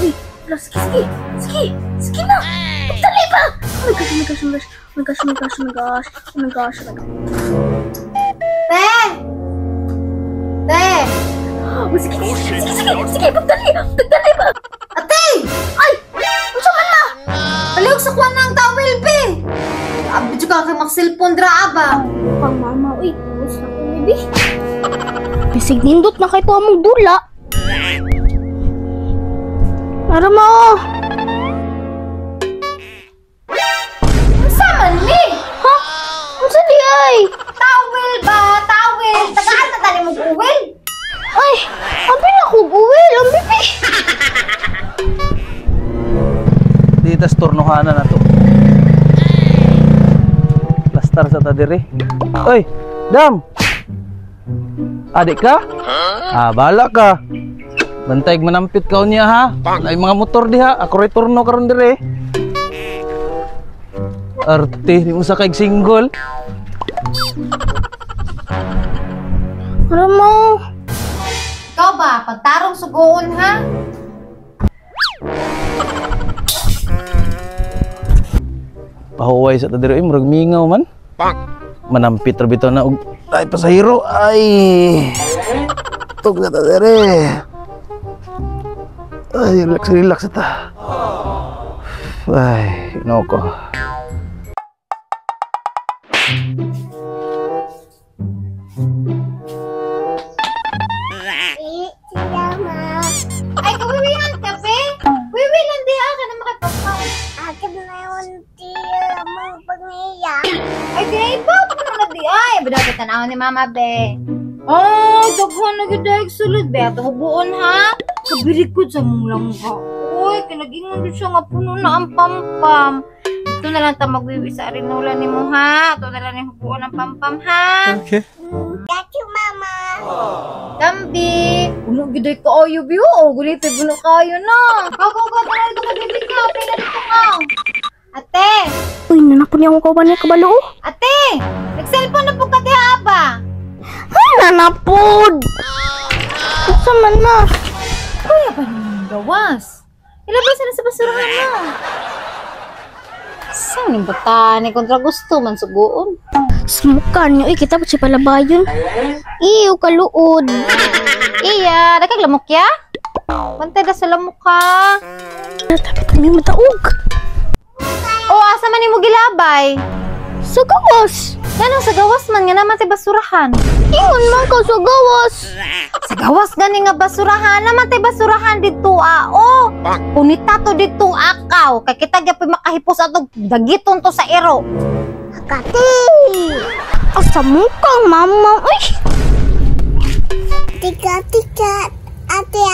Uy, sige. Sige na. Dali ba? Oh my gosh. Te! Oh, sige, pagdali ba? Ate! Ay! Ano man na? Palihog sa kuwan ng towel, be! Abi juga kay mag-cellphone dra ba? Pang mama, uy, pulos na ko, baby. Bisig nindot na kay to among dula. Para mo! Ang saman ni? Ha? Ang sali ay? Towel ba? Towel! Tagaan na tali mo uwil? Ay! Abi na ko uwil! Ang bibi! Ditas turnohanan na to. Lastar sa tadiri. Oy! Dam! Adik ka? Bala ka. Bantay manampit ka niya ha. Ay mga motor diha. Ako rin turno karon dire. Arte, di mo sa kaig single. Para mo! Ikaw ba? Pagtarong sugoon ha? Pahuway sa tadiri. Murag mingaw man. Manampit rabito na. Ay, pasahero. Ay. Tug na tadiri. Ay, relax ita. Ay, inoko. Ay, kawiwihan ka, pe? Wiwilan di ka na makapagpaw. Akin na yun, tiya mo pag-iyak. Ay, kinaiba ko na di ay. Badagat tanaw ni mama, be. Oh, daghan na gid sulod, be. Ato hubuon ha. Kabirikod sa mong langga. Uy, kinag-ingon din siya nga puno na ang pampam. Ito na lang ta magwiwi sa arinula ni mo ha. Ito na lang yung hubuon ng pampam ha. Okay. Thank you, mama. Gambi! Puno giday ka ayo, biyo. Gunit puno kayo na. Go. Tara ito ka, baby ka. Pila dito ka. Ate! Uy, nanak niya akong kawan niya kabalo. Ate! Nag-cellphone na po ka diha ba? Ay, nanapod! Asa man na? Kuya pa naman gawas. Ilabas na sa basurahan mo. Saan yung bata ni kontra gusto man sugoon? Smukan niyo, kita po siya palabayon. Iyo, kaluod. Iya, nakag lamok ya? Pantay na sa lamok ka. Dapat kami mataog. O, asa man mo gilabay? Sa gawas. Ganang sa gawas man nga naman sa basurahan. Ingon man ka sa gawas. Sa gawas gani nga basurahan naman tay basurahan dito o. Punita to dito akaw kay kita gyapon makahipos atog dagiton to sa ero. Kati. Asa mo kang mama? Uy. Tika. Ate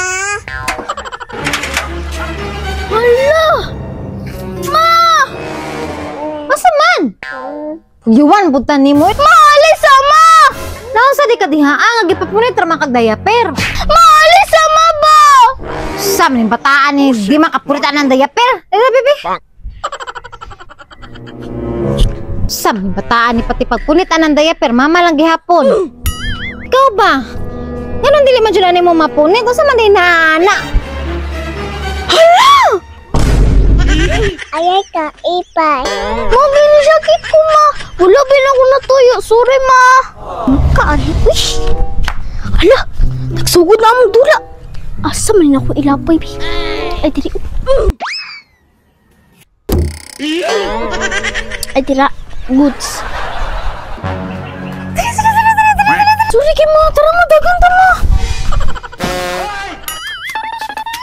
Hala. Ma! Asa man? Yuwan butan nimo. Maalis ama. Naon sa di ka diha nga gipapunit ra man kag diaper. Maalis ama ba? Sa man bataan ni di makapuritan ng diaper. Dili bibi. Sa man bataan ni pati pagpunitan ng diaper mama lang gihapon. Ikaw ba? Ganun dili man jud mo mapunit unsa man din nana? Hala! Ayay ka, ipay. Mami, nisakit ko, ma. Wala bilang ko natuyo. Sorry, ma. Kaali. Uy. Hala, nagsugod na among dula. Asa man ako ilapay, bi. Ay, diri. Ay, dira. Goods. Sorry, kay ma. Tara mo, dagang tama.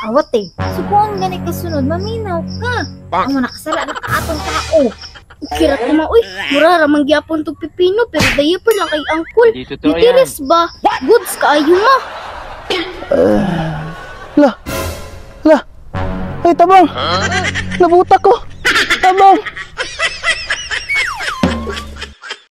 Awat eh. Subuan gani kasunod, maminaw ka. Amo nakasala na kaatong tao. Kirat naman, uy. Mura ramang gyapon tong pipino, pero daya pa lang kay angkol. Mitiris ba? Goods kaayo ma. Lah. Ay, tabang. Nabuta ko. Tabang.